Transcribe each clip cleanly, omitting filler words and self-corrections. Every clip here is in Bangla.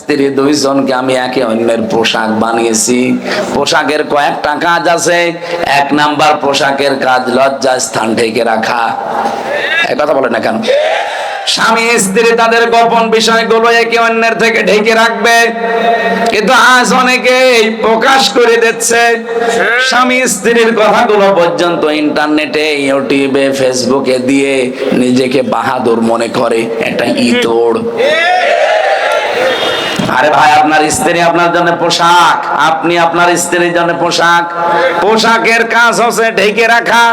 স্ত্রী দুইজনকে আমি একে অন্যের পোশাক বানিয়েছি। পোশাকের কয়েকটা কাজ আছে। এক নাম্বার পোশাকের কাজ লজ্জা স্থান ঢেকে রাখা। এই কথা বলে না কেন? স্বামী স্ত্রী তাদের গোপন বিষয়গুলো একে অন্যের থেকে ঢেকে রাখবে, কিন্তু আজ অনেকেই প্রকাশ করে দিচ্ছে। স্বামী স্ত্রীর কথাগুলো পর্যন্ত ইন্টারনেটে, ইউটিউবে, ফেসবুকে দিয়ে নিজেকে বাহাদুর মনে করে। এটা ইতর। আরে ভাই, আপনার স্ত্রী আপনার জন্য পোশাক, আপনি আপনার স্ত্রীর জন্য পোশাক। পোশাকের কাজ হচ্ছে ঢেকে রাখা।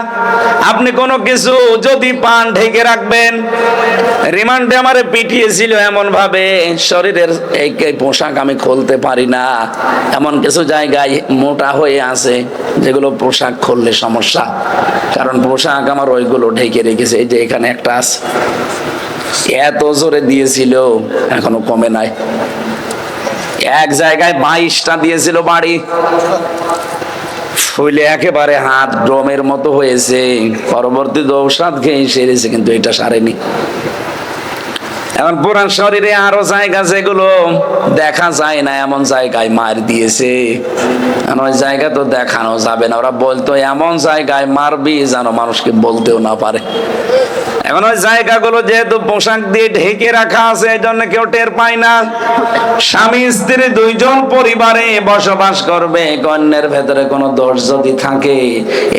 আপনি কোনো কিছু যদি পান, ঢেকে রাখবেন। রিমান্ডে আমারে পিটিয়েছিল এমন ভাবে, শরীরের এই পোশাক আমি খুলতে পারি না। এমন কিছু জায়গায় মোটা হয়ে আছে যেগুলো পোশাক খুললে সমস্যা, কারণ পোশাক আমার ওইগুলো ঢেকে রেখেছে। এই যে এখানে একটা আছে, এত জোরে দিয়েছিল এখনো কমে নাই। এক জায়গায় 22টা দিয়েছিল বাড়ি, ফুলে একেবারে হাত ড্রমের মতো হয়েছে। পরবর্তী ঔষধ খেয়ে সেরেছে, কিন্তু এটা সারেনি। এখন পুরান শরীরে আরো জায়গা যেগুলো দেখা যায় না, এমন জায়গায় মার দিয়েছে। ওই জায়গা তো দেখানো যাবে না। ওরা বলতো এমন জায়গায় মারবি যেন মানুষকে বলতেও না পারে। এখন ওই জায়গাগুলো যেহেতু পোশাক দিয়ে ঢেকে রাখা আছে, এই জন্য কেউ টের পায় না। স্বামী স্ত্রী দুইজন পরিবারে বসবাস করবে, অন্যের ভেতরে কোনো দোষ যদি থাকে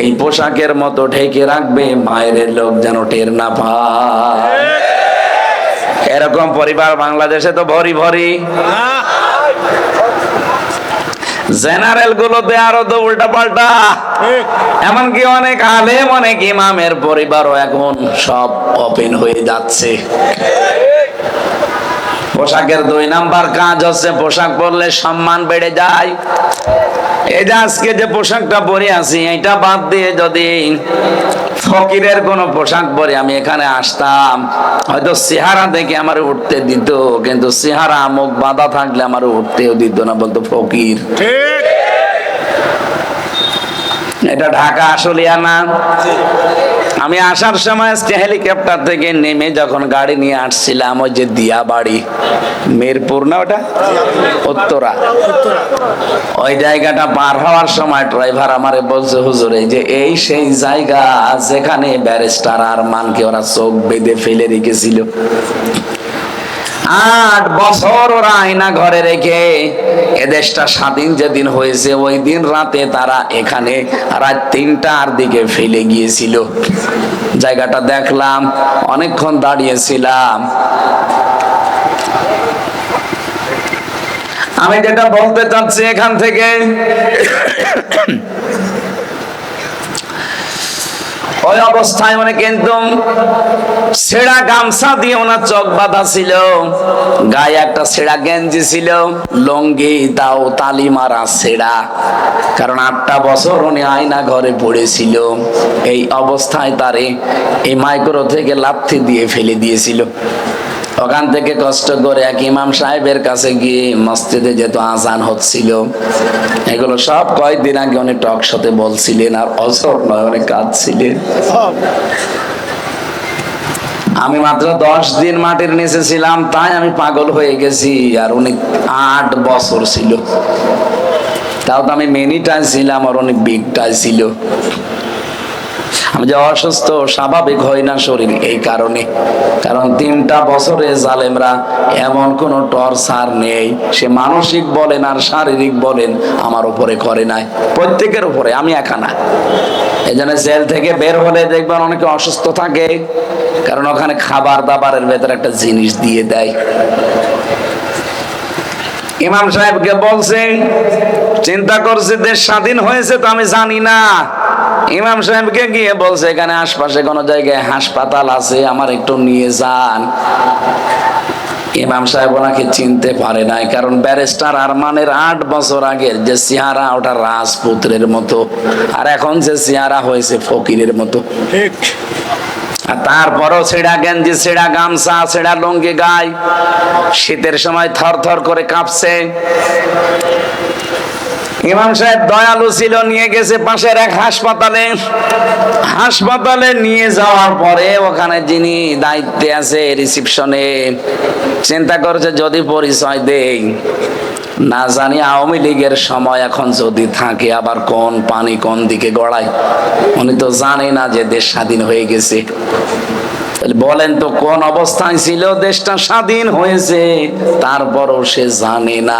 এই পোশাকের মতো ঢেকে রাখবে, বাইরের লোক যেন টের না পায়। এরকম পরিবার বাংলাদেশে তো ভরি ভরি। জেনারেল গুলোতে আরো তো উল্টা পাল্টা। এমনকি অনেক আলেম, অনেক ইমামের পরিবারও এখন সব ওপেন হয়ে যাচ্ছে। পোশাকের 2 নাম্বার কাজ হচ্ছে পোশাক পরলে সম্মান বেড়ে যায়। এই যে আজকে যে পোশাকটা পরে আছি, এটা বাদ দিয়ে যদি ফকিরের কোন পোশাক পরে আমি এখানে আসতাম, হয়তো চেহারা দেখে আমার উঠতে দিত, কিন্তু চেহারা মুখ বাঁধা থাকলে আমার উঠতেও দিত না, বলতো ফকির। এটা ঢাকা আশুলিয়া না। আমি আসার সময় হেলিকপ্টার থেকে নেমে যখন গাড়ি নিয়ে আসছিলাম, ওই যে দিয়া বাড়ি, মিরপুর না ওটা, উত্তরা, ওই জায়গাটা পার হওয়ার সময় ড্রাইভার আমারে বলছে, হুজুর এই যে এই সেই জায়গা যেখানে ব্যারিস্টার আরমানকে ওরা চোখ বেঁধে ফেলে রেখেছিল। 8 বছর ওরা আয়না ঘরে রেখে এদেশটা স্বাধীন যেদিন হয়েছে ওই দিন রাতে তারা এখানে রাত 3টার দিকে ফেলে গিয়েছিল। জায়গাটা দেখলাম, অনেকক্ষণ দাঁড়িয়েছিলাম। আমি যেটা বলতে চাচ্ছি এখান থেকে, ওই অবস্থায় মানে কিন্তু ছেঁড়া গামছা দিয়ে ওনার চোখ বাঁধা ছিল, গায়ে একটা ছেঁড়া গেঞ্জি ছিল, লঙ্গি তাও তালি মারা ছেঁড়া, কারণ 8টা বছর উনি আয়না ঘরে পড়েছিল। এই অবস্থায় তারে এই মাইক্রো থেকে লাথি দিয়ে ফেলে দিয়েছিল। ওখান থেকে কষ্ট করে এক ইমাম সাহেবের কাছে গিয়ে মসজিদে যেহেতু আজান হচ্ছিল, এগুলো সব কয়েকদিন আগে উনি টক শোতে বলছিলেন, আর অজর নয় অনেক কাঁদছিলেন। আমি মাত্র 10 দিন মাটির নিচে ছিলাম, তাই আমি পাগল হয়ে গেছি। আর উনি 8 বছর ছিল, তাও তো আমি মিনিটাই ছিলাম, আর অনেক বিগটাই ছিল। আমি যে অসুস্থ স্বাভাবিক হয় না শরীর, এই কারণে, কারণ 3টা বছরে জালেমরা এমন কোন টর্চার নেই, সে মানসিক বলেন আর শারীরিক বলেন, আমার উপরে করে নাই, প্রত্যেকের উপরে, আমি একা না। এই জন্য জেল থেকে বের হলে দেখবেন অনেকে অসুস্থ থাকে, কারণ ওখানে খাবার দাবারের ভেতরে একটা জিনিস দিয়ে দেয়। ইমাম সাহেবকে বলছে, চিন্তা করছে দেশ স্বাধীন হয়েছে তো আমি জানি না। ইমাম সাহেবকে গিয়ে বলছে, এখানে আশপাশে কোন জায়গায় হাসপাতাল আছে, আমার একটু নিয়ে যান। ইমাম সাহেব ওনাকে চিনতে পারে নাই, কারণ ব্যারিস্টার আরমানের 8 বছর আগের যে চেহারা, ওটা রাজপুত্রের মতো, আর এখন যে চেহারা হয়েছে ফকিরের মতো। আর তারপরও ছেঁড়া গেঞ্জি, ছেঁড়া গামছা, ছেঁড়া লুঙ্গি গায়ে, শীতের সময় থর থর করে কাঁপছে। ইমাম সাহেব দয়ালু ছিল, নিয়ে গেছে পাশের এক হাসপাতালে। হাসপাতালে নিয়ে যাওয়ার পরে ওখানে যিনি দায়িত্বে আছে রিসিপশনে, চিন্তা করছে যদি পরিচয় দেই, না জানি আওয়ামী লীগের সময় এখন যদি থাকে আবার কোন পানি কোন দিকে গড়ায়। উনি তো জানে না যে দেশ স্বাধীন হয়ে গেছে। বলেন তো কোন অবস্থায় ছিল দেশটা স্বাধীন হয়েছে, তারপরও সে জানে না।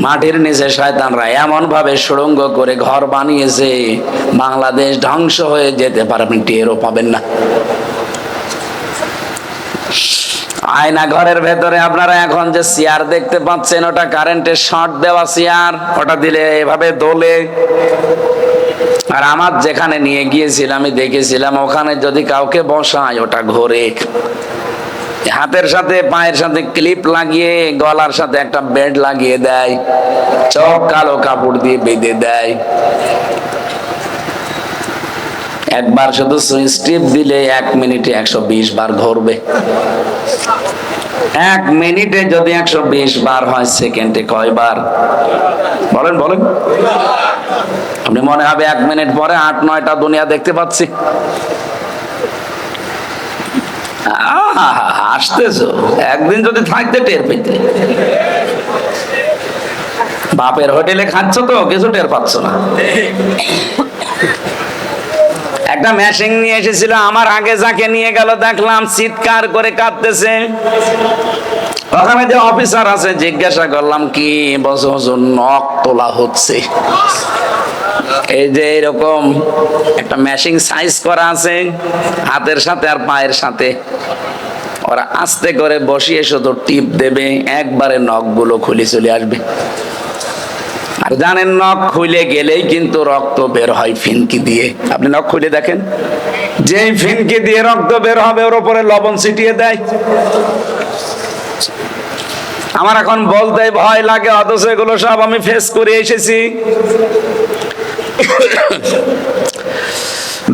মাটির নিচে শয়তানরা এমন ভাবে সুড়ঙ্গ করে ঘর বানিয়েছে, বাংলাদেশ ধ্বংস হয়ে যেতে পারে, আপনি টেরও পাবেন না। আয়না ঘরের ভেতরে আপনারা এখন যে চেয়ার দেখতে পাচ্ছেন, ওটা কারেন্টের শর্ট দেওয়া চেয়ার, ওটা দিলে এভাবে দোলে। আর আমার যেখানে নিয়ে গিয়েছিলাম আমি দেখেছিলাম, ওখানে যদি কাউকে বসায় ওটা ঘোরে। হাতের সাথে পায়ের সাথে ক্লিপ লাগিয়ে, গলার সাথে একটা বেড লাগিয়ে দেয়, চোখ কালো কাপড় দিয়ে বেঁধে দেয়। একবার শুধু সুইচ টিপ দিলে 1 মিনিটে 120 বার ঘুরবে। 1 মিনিটে যদি 120 বার হয়, সেকেন্ডে কয়বার? বলেন বলেন। আপনি মনে হবে 1 মিনিট পরে 8-9টা দুনিয়া দেখতে পাচ্ছি। হাসতেছো, একদিন যদি থাকতে টের পেতে। বাপের হোটেলে খাচ্ছ তো কিছু টের পাচ্ছ না। একটা মেশিন নিয়ে এসেছিল, আমার আগে যাকে নিয়ে গেল দেখলাম চিৎকার করে কাঁদতেছে। ওখানে যে অফিসার আছে জিজ্ঞাসা করলাম কি, বছর নখ তোলা হচ্ছে। এই যে এরকম একটা মেশিন সাইজ করা আছে হাতের সাথে আর পায়ের সাথে, ওরা আস্তে করে বসিয়ে শুধু টিপ দেবে, একবারে নখগুলো খুলে চলে আসবে। আর জানেন নখ খুলে গেলেই কিন্তু রক্ত বের হয় ফিনকি দিয়ে। আপনি নখ খুলে দেখেন, যে ফিনকি দিয়ে রক্ত বের হবে ওর উপরে লবণ ছিটিয়ে দেয়। আমার এখন বলতে ভয় লাগে, অথচ এগুলো সব আমি ফেস করে এসেছি।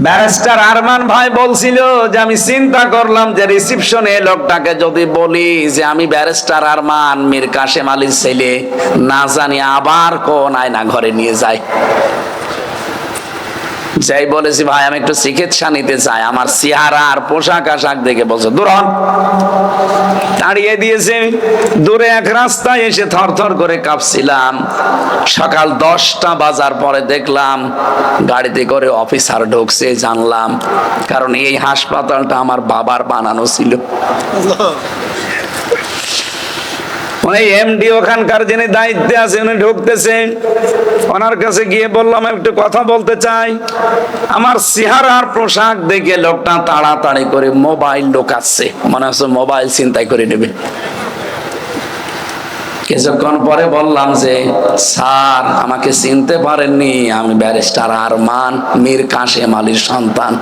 ব্যারিস্টার আরমান ভাই বলছিল যে আমি চিন্তা করলাম যে রিসিপশনে লোকটাকে যদি বলি যে আমি ব্যারিস্টার আরমান মীর কাশেম আলীর ছেলে, না জানি আবার কোন আয়না ঘরে নিয়ে যায়। যাই বলেছি ভাই আমি একটু চিকিৎসা নিতে চাই, আমার চেহারা আর পোশাক আশাক দেখে বলছে দূর হন। তাড়িয়ে দিয়েছে। দূরে এক রাস্তায় এসে থরথর করে কাঁপছিলাম। সকাল 10টা বাজার পরে দেখলাম গাড়িতে করে অফিসার ঢুকছে, জানলাম, কারণ এই হাসপাতালটা আমার বাবার বানানো ছিল। এমডি ওখানকার যিনি দায়িত্বে আছে উনি ঢুকতেছে, ওনার কাছে গিয়ে বললাম একটু কথা বলতে চাই। আমার চেহারার পোশাক দেখে লোকটা তাড়াতাড়ি করে মোবাইল ঢোকাচ্ছে, মনে হচ্ছে মোবাইল ছিনতাই করে নেবে। কিছুক্ষণ পরে বললাম যে স্যার আমাকে চিনতে পারেননি, আমি ব্যারিস্টার আরমান মীর কাশেম আলীর সন্তান।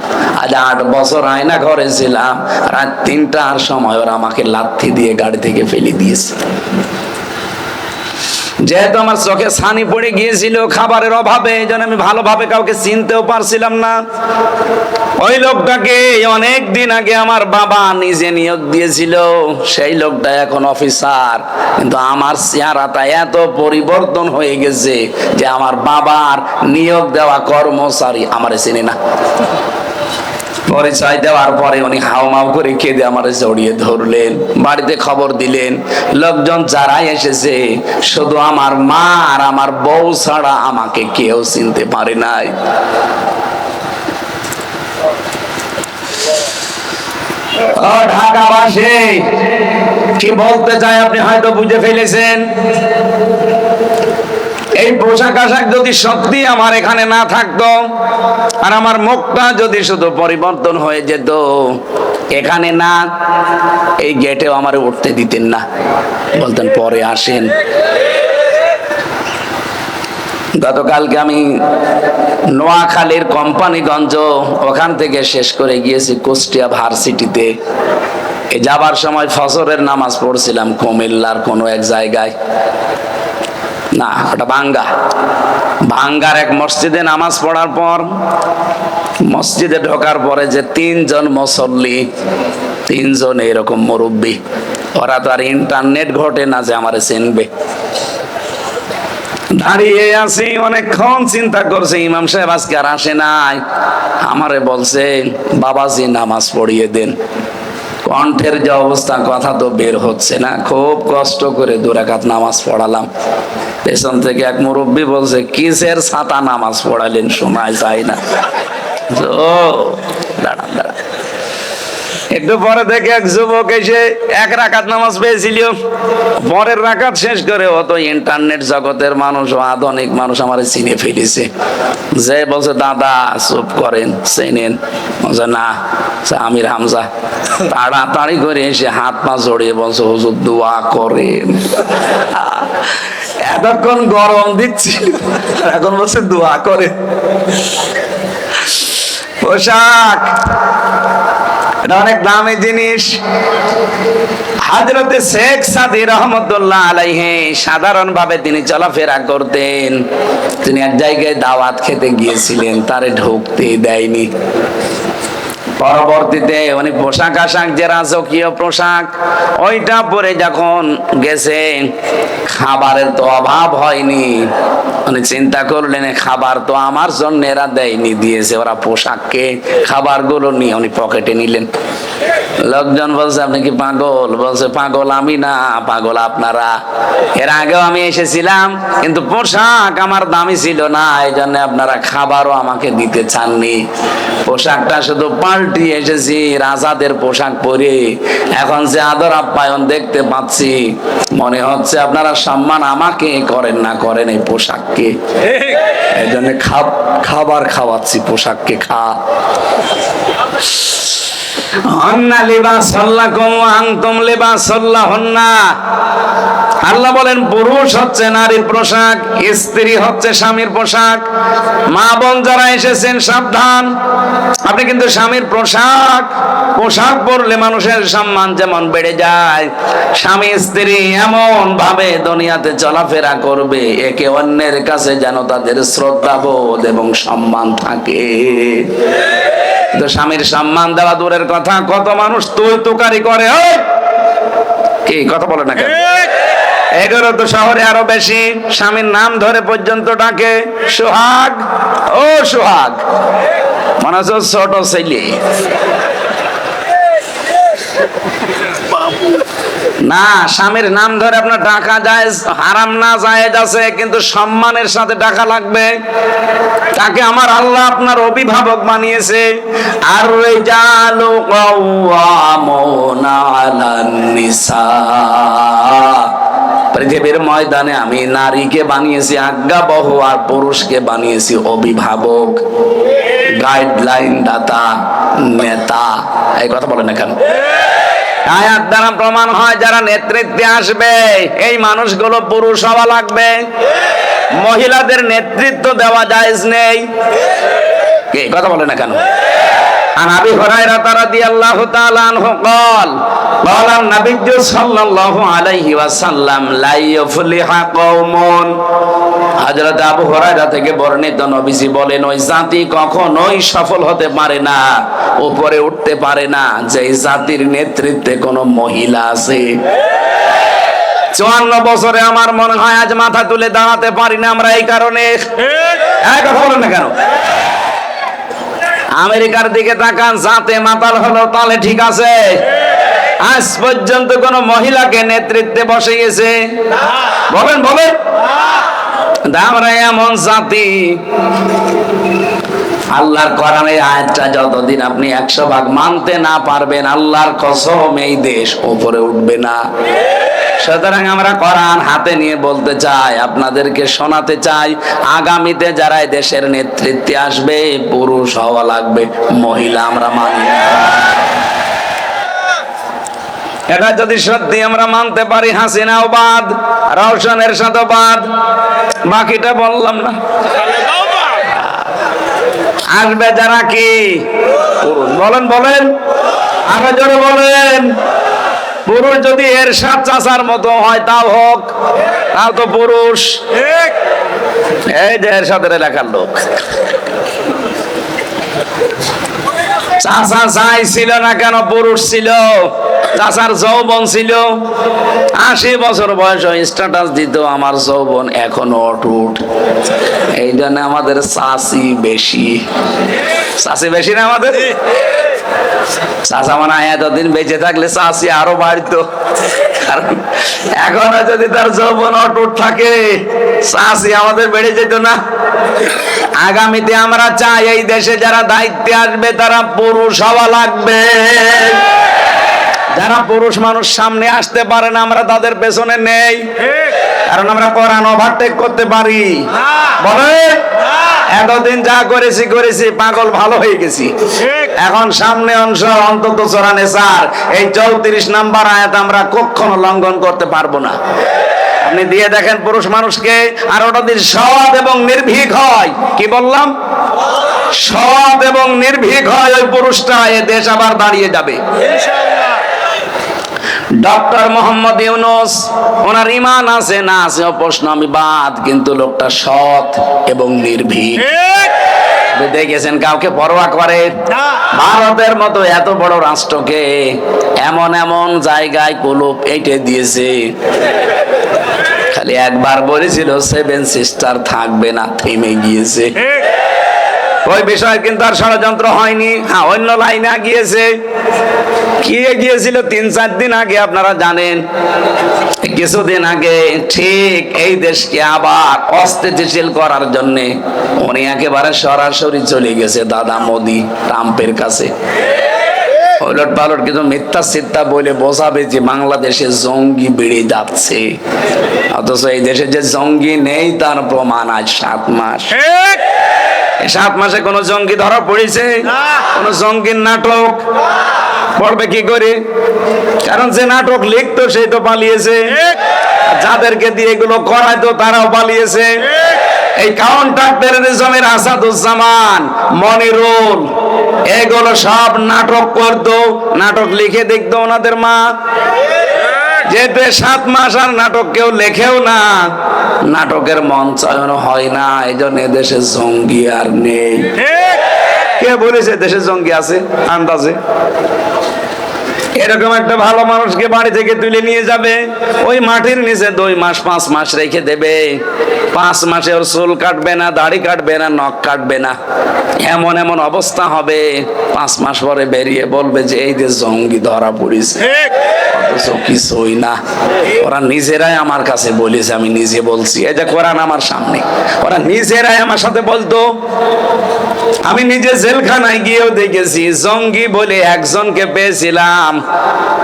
আজ 8 বছর আয়না ঘরে ছিলাম, রাত 3টার সময় ওরা আমাকে লাথি দিয়ে গাড়ি থেকে ফেলে দিয়েছে। যেহেতু আমার চোখে ছানি পড়ে গিয়েছিল খাবারের অভাবে, এই জন্য আমি ভালোভাবে কাউকে চিনতেও পারছিলাম না। ওই লোকটাকে অনেক দিন আগে আমার বাবা নিজে নিয়োগ দিয়েছিল, সেই লোকটা এখন অফিসার, কিন্তু আমার চেহারাটা এত পরিবর্তন হয়ে গেছে যে আমার বাবার নিয়োগ দেওয়া কর্মচারী আমারে চেনে না। পরিচয় দেওয়ার পরে উনি হাউমাউ করে কেঁদে আমার জড়িয়ে ধরলেন, বাড়িতে খবর দিলেন। লোকজন যারাই এসেছে শুধু আমার মা আর আমার বউ ছাড়া আমাকে কেউ চিনতে পারে নাই। ও ঢাকাবাসী, কি বলতে চাই আপনি হয়তো বুঝে ফেলেছেন। এই পোশাক আশাক যদি সত্যি আমার এখানে না থাকতো, আর আমার মুখটা যদি শুধু পরিবর্তন হয়ে যেত, এখানে না এই গেটেও আমার উঠতে দিতেন না, বলতেন পরে আসেন। গতকালকে আমি নোয়াখালীর কোম্পানিগঞ্জ, ওখান থেকে শেষ করে গিয়েছি কুষ্টিয়া ভার্সিটিতে। এই যাবার সময় ফজরের নামাজ পড়ছিলাম কুমিল্লার কোনো এক জায়গায়, না ওটা ভাঙ্গার এক মসজিদে নামাজ পড়ার পর মসজিদে ঢোকার পরে যে 3 জন মুসল্লি, 3 জন এরকম মুরব্বী, ওরা তো আর ইন্টারনেট ঘটে না যে আমারে চিনবে। দাঁড়িয়ে আছি, অনেকক্ষণ চিন্তা করছে, ইমাম সাহেব আজকে আর আসে নাই। আমারে বলছে বাবাজি নামাজ পড়িয়ে দেন। কণ্ঠের যে অবস্থা, কথা তো বের হচ্ছে না। খুব কষ্ট করে 2 রাকাত নামাজ পড়ালাম। পেছন থেকে এক মুরব্বী বলছে, কিসের ছাতা নামাজ পড়ালেন, সময় যায় না। ও দাঁড়ান দাঁড়ান, একটু পরে দেখে এক যুবক এসে 1 রাকাত নামাজ পেয়েছিল। পরের রাকাত শেষ করে অত ইন্টারনেট জগতের মানুষ ও আধুনিক মানুষ আমার চিনে ফেলেছে। যে বলছে দাদা চুপ করেন, চেনেন? বলছে না, আমির হামজা। তাড়াতাড়ি করে এসে হাত পা জড়িয়ে বলছে, হুজুর দোয়া করেন। এতক্ষণ গরম দিচ্ছিল, এখন বলছে দোয়া করে। পোশাক এটা অনেক দামি জিনিস। হযরতে শেখ সাদী রহমাতুল্লাহ আলাইহি সাধারণ ভাবে তিনি চলাফেরা করতেন। তিনি এক জায়গায় দাওয়াত খেতে গিয়েছিলেন, তারে ঢুকতে দেয়নি। পরবর্তীতে উনি পোশাক আশাক যে রাজকীয় পোশাক, ওইটা পরে যখন গেছে, খাবারের তো অভাব হয়নি। উনি চিন্তা করলেন খাবার তো আমার জন্য এরা দেয়নি, দিয়েছে ওরা পোশাককে। খাবারগুলো নিয়ে উনি পকেটে নিলেন। লোকজন বলছে আপনি কি পাগল? বলছে পাগল আমি না, পাগল আপনারা। এর আগেও আমি এসেছিলাম, কিন্তু পোশাক আমার দামি ছিল না, এই জন্য আপনারা খাবারও আমাকে দিতে চাননি। পোশাকটা শুধু পাল্টিয়ে এসেছি, রাজাদের পোশাক পরে। এখন যে আদর আপ্যায়ন দেখতে পাচ্ছি, মনে হচ্ছে আপনারা সম্মান আমাকে করেন না, করেন এই পোশাককে। এই জন্য খাবার খাওয়াচ্ছি, পোশাককে খা। আল্লাহ বলেন পুরুষ হচ্ছে নারীর পোশাক, স্ত্রী হচ্ছে স্বামীর পোশাক। মা বোন যারা এসেছেন সাবধান, আপনি কিন্তু স্বামীর পোশাক পরলে মানুষের সম্মান যেমন বেড়ে যায়, স্বামী স্ত্রী এমন ভাবে দুনিয়াতে চলাফেরা করবে, একে অন্যের কাছে যেন তাদের শ্রদ্ধাবোধ এবং সম্মান থাকে। তো স্বামীর সম্মান দেওয়া দূরের কথা, কত মানুষ তুই তুকারি করে। কি কথা বলে না কেন? এগুলো তো শহরে আরো বেশি। স্বামীর নাম ধরে পর্যন্ত ডাকে, সোহাগ, ও সোহাগ, মনে হচ্ছে ছোট ছেলে। না, স্বামীর নাম ধরে আপনার ডাকা যায়, হারাম না, জায়েজ আছে, কিন্তু সম্মানের সাথে ডাকা লাগবে। তাকে আমার আল্লাহ আপনার অভিভাবক বানিয়েছে। আর রিজালু কাওয়ামুনা আলান নিসা, পৃথিবীর ময়দানে আমি নারীকে বানিয়েছি আজ্ঞাবহ, আর পুরুষকে বানিয়েছি অভিভাবক, গাইডলাইন দাতা, নেতা। এই কথা বলেন না কেন? আয়াত দ্বারা প্রমাণ হয় যারা নেতৃত্বে আসবে এই মানুষগুলো পুরুষ হওয়া লাগবে। মহিলাদের নেতৃত্ব দেওয়া জায়েজ নেই। কি কথা বলে না কেন? عن أبي هريرة رضي الله تعالى عنه قال قال النبي صلى الله عليه وسلم لا يفلح قوم। হযরত আবু হুরায়রা থেকে বর্ণিত, নবীজি বলেন ওই জাতি কখনোই সফল হতে পারে না, উপরে উঠতে পারে না, যে জাতির নেতৃত্বে কোনো মহিলা আছে। 54 বছরে আমার মনে হয় আজ মাথা তুলে দাঁড়াতে পারি না আমরা এই কারণে। কথা বলেন না কেন? আমেরিকার দিকে তাকান, জাতে মাতাল হলো তাহলে ঠিক আছে। আজ পর্যন্ত কোন মহিলাকে নেতৃত্বে বসিয়েছে? বলেন বলেন। আমরা এমন জাতি, আল্লাহর কোরআনের আয়াতটা যতদিন আপনি 100 ভাগ মানতে না পারবেন, আল্লাহর কসম এই দেশ উপরে উঠবে না। সুতরাং আমরা কোরআন হাতে নিয়ে বলতে চাই, আপনাদেরকে শোনাতে চাই, আগামীতে যারা দেশের নেতৃত্বে আসবে পুরুষ হওয়া লাগবে, মহিলা আমরা মানি না। এটা যদি সত্যি আমরা মানতে পারি, হাসিনাও বাদ, রওশনের সাথে বাদ, বাকিটা বললাম না। আসবে যারা কি পুরুষ, বলেন বলেন, আরো জোরে বলেন। পুরুষ যদি এরশাদ চাচার মতো হয় তাও হোক, তাও তো পুরুষ। এই যে এরশাদের এলাকার লোক, চাচা চাই ছিল না কেন? পুরুষ ছিল। চাচার যৌবন ছিল 80 বছর বয়স, স্ট্যাটাস দিত আমার যৌবন এখনো অটুট। এই জন্য আমাদের চাচি বেশি, চাচি বেশি না আমাদের। চাচা মানে এতদিন বেঁচে থাকলে চাচি আরো বাড়তো, কারণ এখনো যদি তার যৌবন অটুট থাকে চাচি আমাদের বেড়ে যেত না। আগামীতে আমরা চাই এই দেশে যারা দায়িত্বে আসবে তারা পুরুষ হওয়া লাগবে। যারা পুরুষ মানুষ সামনে আসতে পারে না আমরা তাদের পেছনে নেই, কারণ আমরা কোরআন ওভারটেক করতে পারি। বলে এতদিন যা করেছি করেছি, পাগল ভালো হয়ে গেছি। এখন সামনে অংশ অন্তত চোরানে স্যার এই 34 নাম্বার আয়াত আমরা কখনো লঙ্ঘন করতে পারবো না। আপনি দিয়ে দেখেন পুরুষ মানুষকে, আর ওটা দিন সৎ এবং নির্ভীক হয়। কি বললাম? সৎ এবং নির্ভীক হয় ওই পুরুষটা, এ দেশ আবার দাঁড়িয়ে যাবে। ডক্টর মোহাম্মদ ইউনূস, ওনার ঈমান আছে না আছে প্রশ্ন আমি বাদ, কিন্তু লোকটা সৎ এবং নির্ভীক। দেখেছেন কাউকে পরোয়া করে? ভারতের মতো এত বড় রাষ্ট্রকে এমন এমন জায়গায় কুলুপ এঁটে দিয়েছে। খালি একবার বলেছিল 7 সিস্টার থাকবে না, থেমে গিয়েছে। ওই বিষয় কিন্তু আর ষড়যন্ত্র হয়নি। হ্যাঁ, অন্য লাইনে গিয়েছে। কি গিয়েছিল 3-4 দিন আগে, আপনারা জানেন, কিছুদিন আগে ঠিক এই দেশকে আবার অস্থিতিশীল করার জন্য উনি একেবারে সরাসরি চলে গেছে দাদা মোদি ট্রাম্পের কাছে। ওলট পালট কিছু মিথ্যা চিত্তা বলে বোঝাবে যে বাংলাদেশে জঙ্গি বেড়ে যাচ্ছে, অথচ এই দেশে যে জঙ্গি নেই তার প্রমাণ আজ 7 মাস। 7 মাসে কোন জঙ্গি ধরা পড়েছে? কোন জঙ্গির নাটক পড়বে কি করে? কারণ যে নাটক লিখতো সেই তো পালিয়েছে, যাদেরকে দিয়ে এগুলো করাইতো তারাও পালিয়েছে। এই কাউন্টার টেররিজমের আসাদুজ্জামান, মনিরুল, এগুলো সব নাটক করতো, নাটক লিখে দেখতো ওনাদের মা। যেতে 7 মাস আর নাটক কেউ লেখেও না, নাটকের মঞ্চায়ন হয় না, এই জন্য দেশে জঙ্গি আর নেই। কে বলেছে দেশে জঙ্গি আছে? আন্দাজে এরকম একটা ভালো মানুষকে বাড়ি থেকে তুলে নিয়ে যাবে, ওই মাটির নিচে 2 মাস 5 মাস রেখে দেবে। 5 মাসে ওর চুল কাটবে না, দাড়ি কাটবে না, নখ কাটবে না, এমন এমন অবস্থা হবে। 5 মাস পরে বেরিয়ে বলবে যে এই যে জঙ্গি ধরা পড়েছে, অথচ কিছুই না। ওরা নিজেরাই আমার কাছে বলেছে, আমি নিজে বলছি। এই যে কোরআন আমার সামনে, ওরা নিজেরাই আমার সাথে বলতো। আমি নিজে জেলখানায় গিয়েও দেখেছি, জঙ্গি বলে একজনকে পেয়েছিলাম।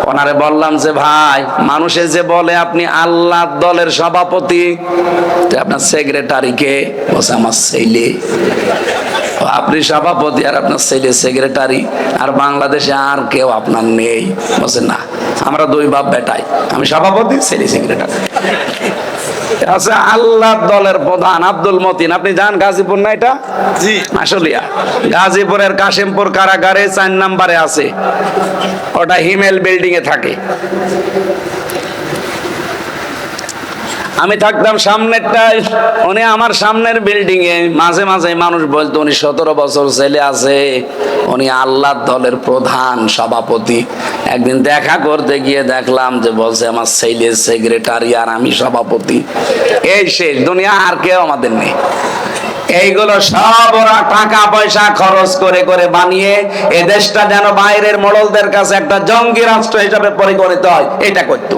ওনারে বললাম যে ভাই, মানুষে যে বলে আপনি আল্লাহর দলের সভাপতি, তো আপনার সেক্রেটারি কে? বলছে আমার ছেলে। আপনি সভাপতি আর আপনার ছেলে সেক্রেটারি, আর বাংলাদেশে আর কেউ আপনার নেই? বলছে না, আমরা 2 বাপ বেটাই, আমি সভাপতি, ছেলে সেক্রেটারি। আচ্ছা, আল্লাহর দলের প্রধান আব্দুল মতিন, আপনি যান গাজীপুর না? এটা জি আসলিয়া, গাজীপুরের কাশিমপুর কারাগারে 4 নম্বরে আছে, ওটা হিমেল বিল্ডিং এ থাকে। আমি থাকতাম সামনেরটায়, উনি আমার সামনের বিল্ডিং এ। মাঝে মাঝে মানুষ বলতো উনি 17 বছর ছেলে আছে, উনি আল্লাহর দলের প্রধান সভাপতি। একদিন দেখা করতে গিয়ে দেখলাম যে বলছে আমার ছেলে সেক্রেটারি আর আমি সভাপতি। এই শেষ, দুনিয়া আর কেউ আমাদের নেই। এইগুলো সব ওরা টাকা পয়সা খরচ করে করে বানিয়ে এ দেশটা যেন বাইরের মোড়লদের কাছে একটা জঙ্গি রাষ্ট্র হিসাবে পরিগণিত হয়, এটা করতো।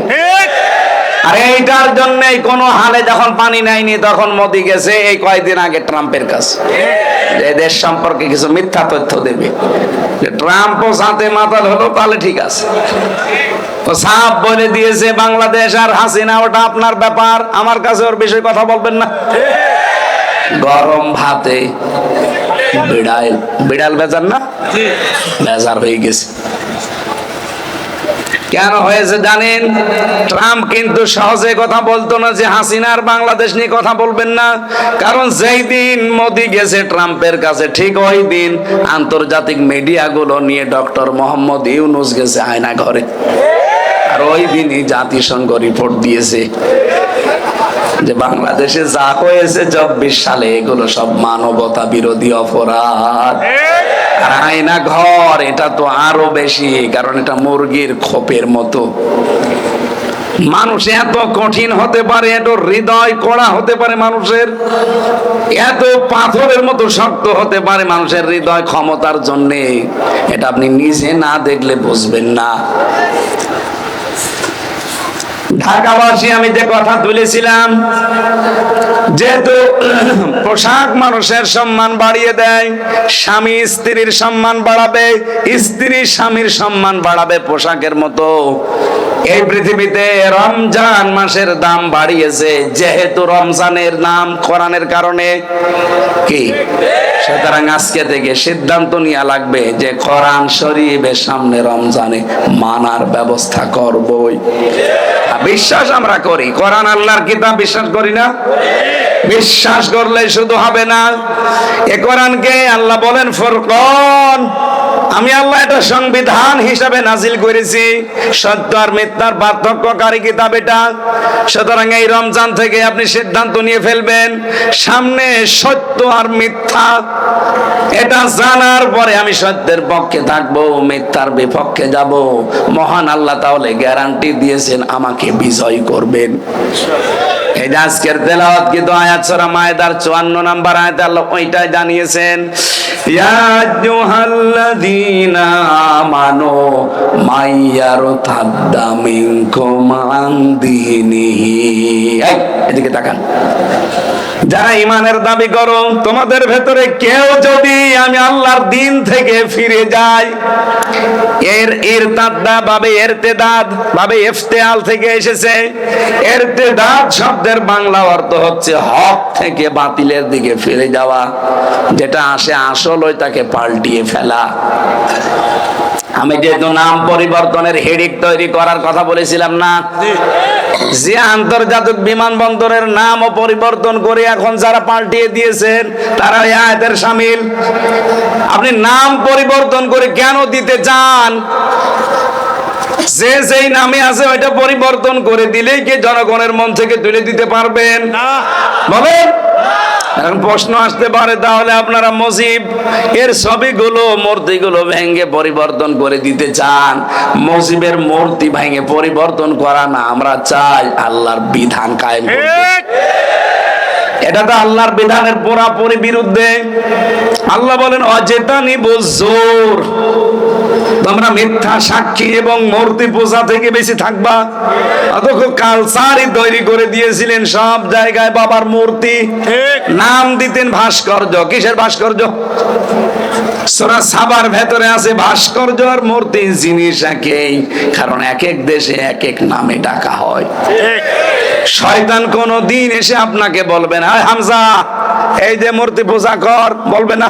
আর এইটার জন্যই কোন হালে যখন পানি নেয়নি, তখন মোদি গেছে এই কয়েকদিন আগে ট্রাম্পের কাছে, যে দেশ সম্পর্কে কিছু মিথ্যা তথ্য দেবে। যে ট্রাম্পও সাথে মাতাল হলো, তাহলে ঠিক আছে। ও সাফ বলে দিয়েছে বাংলাদেশ আর হাসিনা ওটা আপনার ব্যাপার, আমার কাছে ওর বিষয়ে কথা বলবেন না। গরম ভাতে বিড়াল বেজার না, বেজার হয়ে গেছে। কেন হয়েছে জানেন? ট্রাম্প কিন্তু সহজে কথা বলতো না যে হাসিনার বাংলাদেশ নিয়ে কথা বলবেন না, কারণ যেই দিন মোদি গেছে ট্রাম্পের কাছে, ঠিক ওই দিন আন্তর্জাতিক মিডিয়াগুলো নিয়ে ডক্টর মোহাম্মদ ইউনূস গেছে আয়না ঘরে, আর ওই দিনই জাতিসংঘ রিপোর্ট দিয়েছে যে বাংলাদেশে যা হয়েছে 24 সালে এগুলো সব মানবতা বিরোধী অপরাধ। আর আয়না ঘর এটা তো আরো বেশি, কারণ এটা মুরগির খোপের মতো। মানুষ এত কঠিন হতে পারে, এত হৃদয় কড়া হতে পারে মানুষের, এত পাথরের মতো শক্ত হতে পারে মানুষের হৃদয় ক্ষমতার জন্যে, এটা আপনি নিজে না দেখলে বুঝবেন না। ঢাকাবাসী আমি যে কথা তুলেছিলাম, যেহেতু পোশাক মানুষের সম্মান বাড়িয়ে দেয়, স্বামী স্ত্রীর সম্মান বাড়াবে, স্ত্রী স্বামীর সম্মান বাড়াবে পোশাকের মতো, এই পৃথিবীতে রমজান মাসের দাম বাড়িয়েছে, যেহেতু রমজানের নাম কোরআনের কারণে কি, সুতরাং আজকে থেকে সিদ্ধান্ত নেওয়া লাগবে যে কোরআন শরীফের সামনে রমজানে মানার ব্যবস্থা করবই। বিশ্বাস আমরা করি, কোরআন আল্লাহর কিতাব, বিশ্বাস করি না? বিশ্বাস করলে শুধু হবে না, এ কোরআনকে আল্লাহ বলেন ফুরকান, আমি আল্লাহ এটা সংবিধান হিসাবে নাজিল করেছি, সত্য আর মিথ্যার পার্থক্যকারী কিতাব এটা। সুতরাং এই রমজান থেকে আপনি সিদ্ধান্ত নিয়ে ফেলবেন, সামনে সত্য আর মিথ্যা, এটা জানার পরে আমি সত্যের পক্ষে থাকবো, মিথ্যার বিপক্ষে যাব। মহান আল্লাহ তাহলে গ্যারান্টি দিয়েছেন আমাকে বিজয় করবেন। এই যে আজকের তেলাওয়াত কিন্তু আয়াত সূরা মায়েদার 54 নম্বর আয়াতে আল্লাহ ওইটাই জানিয়েছেন, ইয়া আইয়ুহাল্লাযীনা আমানু মাইয়ারতাদ্দা মিনকুম আন দীনিহি, এদিকে তাকান, যারা ইমানের দাবি করো তোমাদের ভেতরে কেউ যদি আমি আল্লাহর দিন থেকে ফিরে যায়, এর ইরতাদ্দা ভাবে ইরতিদাদ ভাবে ইফতিআল থেকে এসেছে। ইরতিদাদ শব্দের বাংলা অর্থ হচ্ছে হক থেকে বাতিলের দিকে ফিরে যাওয়া, যেটা আসে আসল ওইটাকে পাল্টিয়ে ফেলা। আমি যেহেতু নাম পরিবর্তনের হেডিক তৈরি করার কথা বলেছিলাম না, যে আন্তর্জাতিক বিমানবন্দরের নামও পরিবর্তন করে এখন যারা পাল্টিয়ে দিয়েছেন তারা এই আয়াতের শামিল। আপনি নাম পরিবর্তন করে কেন দিতে চান? যে যেই নামে আছে ওইটা পরিবর্তন করে দিলেই কি জনগণের মন থেকে তুলে দিতে পারবেন? বলেন। এখন প্রশ্ন আসতে পারে, তাহলে আপনারা মসজিদ এর ছবিগুলো মূর্তিগুলো ভেঙে পরিবর্তন করে দিতে চান? মসজিদের মূর্তি ভেঙে পরিবর্তন করা না, আমরা চাই আল্লাহর বিধান কায়েম করতে। এটা তো আল্লাহর বিধানের পুরোপুরি বিরুদ্ধে। আল্লাহ বলেন অজেতানিবুজ জোর, তোমরা মিথ্যা সাক্ষী এবং মূর্তি পূজা থেকে বেশি থাকবা। অথচ কালচারই তৈরি করে দিয়েছিলেন, সব জায়গায় বাবার মূর্তি, নাম দিতেন ভাস্কর্য। কিসের ভাস্কর্য? সূরা সাবার ভেতরে আছে ভাস্কর্য আর মূর্তি জিনিস একই, কারণ এক এক দেশে এক এক নামে ডাকা হয়। শয়তান কোন দিন এসে আপনাকে বলবে না হামজা এই যে মূর্তি পূজা কর, বলবে না।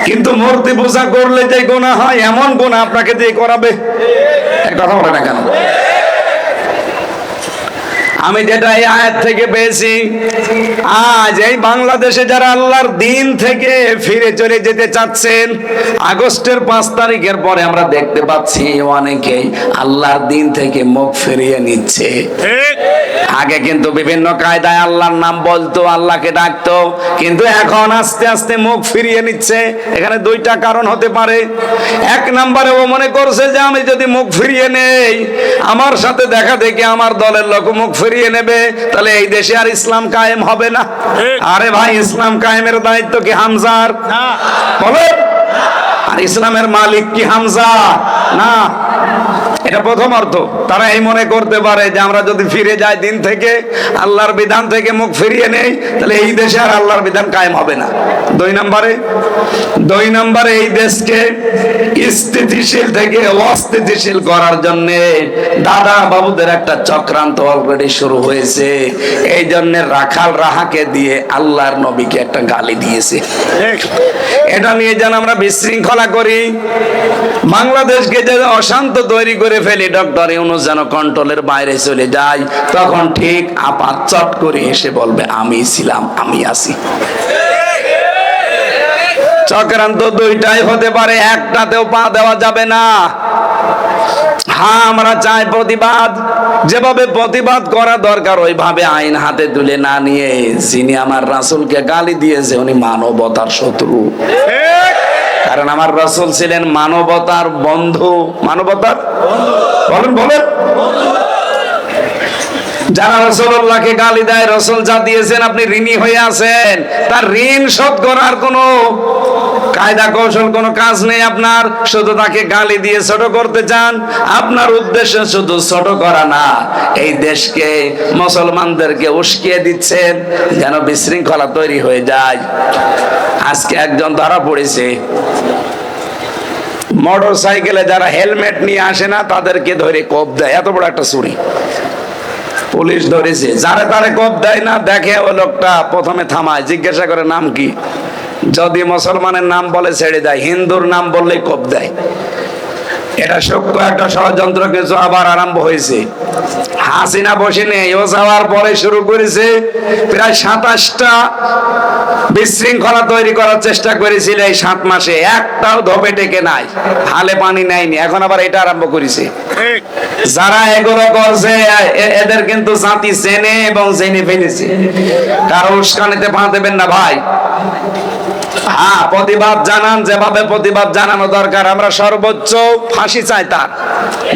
কিন্তু মূর্তি পূজা করলে যে গুনাহ হয়, এমন গুনাহ আপনাকে দিয়ে করাবে, এই কথা বলে না কেন? আমি যেটা এই আয়াত থেকে পেয়েছি, আজ এই বাংলাদেশে যারা আল্লাহর দিন থেকে ফিরে চলে যেতে চাচ্ছেন, আগস্টের 5 তারিখের পরে আমরা দেখতে পাচ্ছি অনেকেই আল্লাহর দিন থেকে মুখ ফিরিয়ে নিচ্ছে। আগে কিন্তু বিভিন্ন কায়দায় আল্লাহর নাম বলতো, আল্লাহকে ডাকতো, কিন্তু এখন আস্তে আস্তে মুখ ফিরিয়ে নিচ্ছে। এখানে দুইটা কারণ হতে পারে। এক নম্বরে ও মনে করছে যে আমি যদি মুখ ফিরিয়ে নেই, আমার সাথে দেখা দেখে আমার দলের লোক মুখ ফিরিয়ে নেবে, তাহলে এই দেশে আর ইসলাম কায়েম হবে না। আরে ভাই, ইসলাম কায়েমের দায়িত্ব কি হামজার? বলে। আর ইসলামের মালিক কি হামজা? না। এটা প্রথম অর্থ। তারা এই মনে করতে পারে যে আমরা যদি ফিরে যাই দিন থেকে, আল্লাহর বিধান থেকে মুখ ফিরিয়ে নেই, তাহলে এই দেশে আর আল্লাহর বিধান কায়েম হবে না। দুই নম্বরে এই দেশকে স্থিতিশীল থেকে অস্থিতিশীল করার জন্য দাদা বাবুদের একটা চক্রান্ত অলরেডি শুরু হয়েছে। এই জন্য রাখাল রাহাকে দিয়ে আল্লাহর নবীকে একটা গালি দিয়েছে। এটা নিয়ে যেন আমরা বিশৃঙ্খলা করি, বাংলাদেশকে যে অশান্ত তৈরি করে ফেলি, ডক্টর ইউনূস যেন কন্ট্রোলের বাইরে চলে যায়, তখন ঠিক আপাত চট করে এসে বলবে আমি ছিলাম, আমি আছি। চক্রান্ত দুইটাই হতে পারে, একটাতেও পা দেওয়া যাবে না। হ্যাঁ, আমরা চাই প্রতিবাদ, যেভাবে প্রতিবাদ করা দরকার ওইভাবে আইন হাতে তুলে না নিয়ে, যিনি আমার রাসূলকে গালি দিয়েছে উনি মানবতার শত্রু। কারণ আমার রাসূল ছিলেন মানবতার বন্ধু। মানবতার বলেন বলেন। যারা রাসূলুল্লাহকে গালি দেয়, রাসূল যা দিয়েছেন আপনি ঋণী হয়ে আছেন, তার ঋণ শোধ করার কোনো কায়দা কৌশল কোনো কাজ নেই আপনার, শুধু তাকে গালি দিয়ে ছোট করতে চান। আপনার উদ্দেশ্য শুধু ছোট করা না, এই দেশকে মুসলমানদেরকে উস্কিয়ে দিচ্ছেন যেন বিশৃঙ্খলা তৈরি হয়ে যায়। আজকে একজন ধরা পড়েছে, মোটর সাইকেলে যারা হেলমেট নিয়ে আসে না তাদেরকে ধরে কোপ দেয়, এত বড় একটা চুরি। পুলিশ ধরেছে, যারা তারে কোপ দেয় না, দেখে ওই লোকটা প্রথমে থামায়, জিজ্ঞাসা করে নাম কি, যদি মুসলমানের নাম বলে ছেড়ে দেয়, হিন্দুর নাম বললেই কোপ দেয়। এটা সূক্ষ্ম একটা ষড়যন্ত্র কিছু আবার আরম্ভ হয়েছে। হাসিনা বসে নেই, ও যাওয়ার পরে শুরু করেছে। প্রায় 27টা বিশৃঙ্খলা তৈরি করার চেষ্টা করেছিল এই 7 মাসে, একটাও ধোপে টেকে নাই, হালে পানি নেয়নি। এখন আবার এটা আরম্ভ করেছে। যারা এগুলো করছে এদের কিন্তু জাতি চেনে এবং জেনে ফেলেছে। কারো উস্কানিতে পা দেবেন না ভাই। হ্যাঁ, প্রতিবাদ জানান, যেভাবে প্রতিবাদ জানানো দরকার। আমরা সর্বোচ্চ ফাঁসি চাই তার,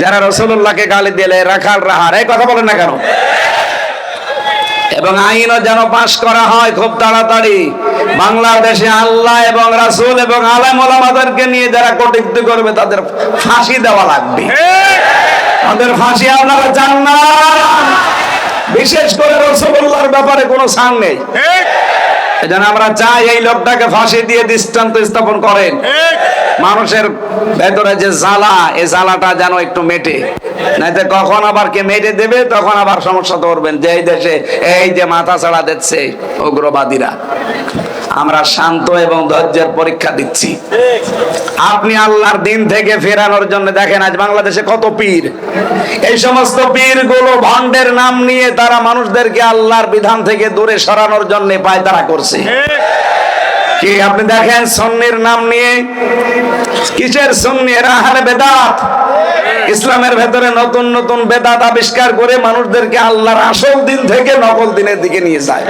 যারা রাসূলুল্লাহকে গালি দিলে, রাখাল রাহার, এই কথা বলেন না কেন? এবং আইনও যেন পাশ করা হয় খুব তাড়াতাড়ি। বাংলাদেশে আল্লাহ এবং রাসূল এবং আলেম ওলামাদেরকে নিয়ে যারা কটূক্তি করবে তাদের ফাঁসি দেওয়া লাগবে। তাদের ফাঁসি আপনারা চান না? বিশেষ করে রাসূলুল্লাহর ব্যাপারে কোনো ছাড় নেই। এজন্য আমরা চাই এই লোকটাকে ফাঁসি দিয়ে দৃষ্টান্ত স্থাপন করেন। মানুষের ভেতরে যে জ্বালা, এই জ্বালাটা যেন একটু মেটে, নাইতে কখন আবার কে মেটে দেবে, তখন আবার সমস্যা ধরবেন যে এই দেশে এই যে মাথা ছাড়া দিচ্ছে উগ্রবাদীরা। আমরা শান্ত এবং ধৈর্যের পরীক্ষা দিচ্ছি। আপনি আল্লাহর দিন থেকে ফেরানোর জন্য দেখেন আজ বাংলাদেশে কত পীর। এই সমস্ত পীর গুলো ভণ্ডের নাম নিয়ে তারা মানুষদেরকে আল্লাহর বিধান থেকে দূরে সরানোর জন্য পায়তারা করছে। কি আপনি দেখেন সুন্নির নাম নিয়ে, কিসের সুন্নি? এরা আহলে বেদাত। ইসলামের ভেতরে নতুন নতুন বেদাত আবিষ্কার করে মানুষদেরকে আল্লাহর আসল দিন থেকে নকল দিনের দিকে নিয়ে যায়।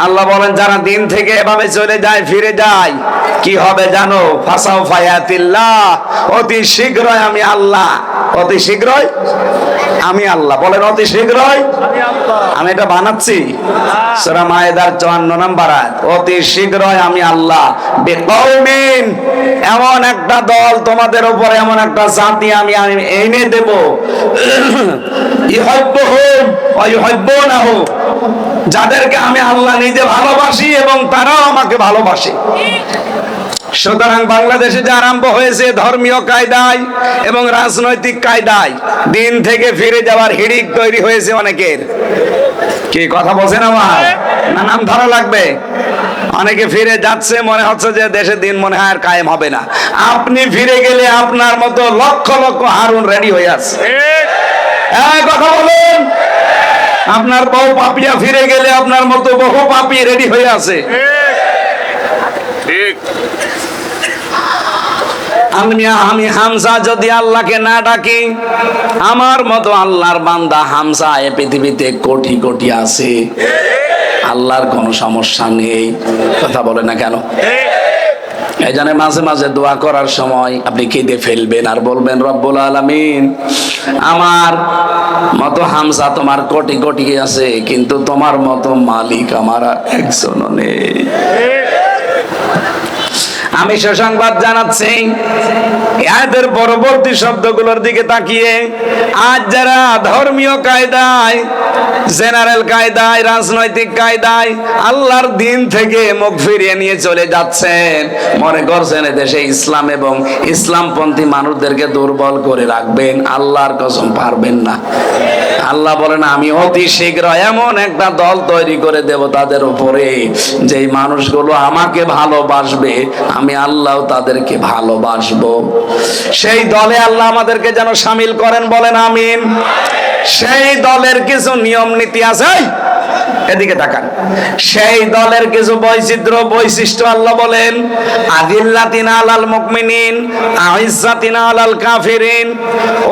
আল্লাহ বলেন যারা দিন থেকে এভাবে চলে যায়, ফিরে যায়, কি হবে জানো? ফাসাউ ফায়াতিল্লাহ, অতি শীঘ্রই আমি আল্লাহ, অতি শীঘ্রই আমি আল্লাহ। বলেন অতি শীঘ্রই আমি এটা বানাচ্ছি। সূরা মায়েদার 54 নম্বর আয়াত, অতি শীঘ্রই আমি আল্লাহ বিকৌমিন, এমন একটা দল তোমাদের উপরে, এমন একটা জাতি আমি এনে দেব, ইউহিব্বুহুম ওয়া ইউহিব্বুনাহু, যাদেরকে আমি আল্লাহ নিজে ভালোবাসি এবং তারাও আমাকে ভালোবাসে। সুতরাং বাংলাদেশে যে আরম্ভ হয়েছে ধর্মীয় কায়দায় এবং রাজনৈতিক কায়দায় দিন থেকে ফিরে যাওয়ার হিড়িক তৈরি হয়েছে অনেকের। কি কথা বলছেন আমার? না নাম ধরা লাগবে? অনেকে ফিরে যাচ্ছে, মনে হচ্ছে যে দেশের দিন মনে হয় আর কায়েম হবে না। আপনি ফিরে গেলে আপনার মতো লক্ষ লক্ষ হারুন রেডি হয়ে আছে। কথা বলুন। আপনার বউ পাপিয়া ফিরে গেলে আপনার মতো বহু পাপি রেডি হয়ে আছে। ঠিক। আমি হামজা যদি আল্লাহকে না ডাকি, আমার মতো আল্লাহর বান্দা হামজা এ পৃথিবীতে কোটি কোটি আছে। আল্লাহর কোনো সমস্যা নেই। কথা বলে না কেন? এই জন্য মাঝে মাঝে দোয়া করার সময় আপনি কেঁদে ফেলবেন আর বলবেন রব্বুল আলামিন, আমার মতো হামজা তোমার কোটি কোটি আছে, কিন্তু তোমার মতো মালিক আমার একজনও নেই। আমি সুসংবাদ জানাচ্ছি, এদের পরবর্তী শব্দগুলোর দিকে তাকিয়ে আজ যারা ধর্মীয় কায়দায়, জেনারেল কায়দায়, রাজনৈতিক কায়দায় আল্লাহর দিন থেকে মুখ ফিরিয়ে নিয়ে চলে যাচ্ছেন, মনে করছেন দেশে ইসলাম এবং ইসলামপন্থী মানুষদেরকে দুর্বল করে রাখবেন, আল্লাহর কসম পারবেন না। আল্লাহ বলেন আমি অতি শীঘ্র এমন একটা দল তৈরি করে দেব তাদের উপরে, যেই মানুষগুলো আমাকে ভালোবাসবে, আমি আল্লাহ তাদেরকে ভালোবাসবো। সেই দলে আল্লাহ আমাদেরকে যেন শামিল করেন, বলেন আমিন। সেই দলের কিছু নিয়ম নীতি আছে, এদিকে তাকান, সেই দলের কিছু বৈশিষ্ট্য আল্লাহ বলেন, আদিল্লাতিন আলাল মুমিনিন আইজ্জাতিন আলাল কাফিরিন।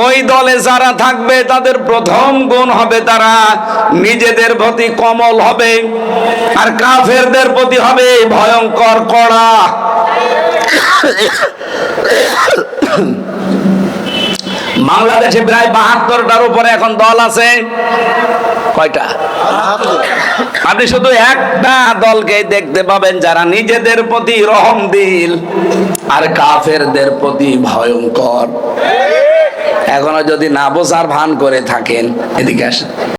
ওই দলে যারা থাকবে তাদের প্রথম গুণ হবে তারা নিজেদের প্রতি কোমল হবে, আর কাফেরদের প্রতি হবে ভয়ঙ্কর কড়া। বাংলাদেশে প্রায় 72টার উপরে এখন দল আছে। কয়টা? আপনি শুধু একটা দলকে দেখতে পাবেন যারা নিজেদের প্রতি রহমদিল আর কাফেরদের প্রতি ভয়ঙ্কর। এখনো যদি না বোঝার ভান করে থাকেন, এদিকে আসেন।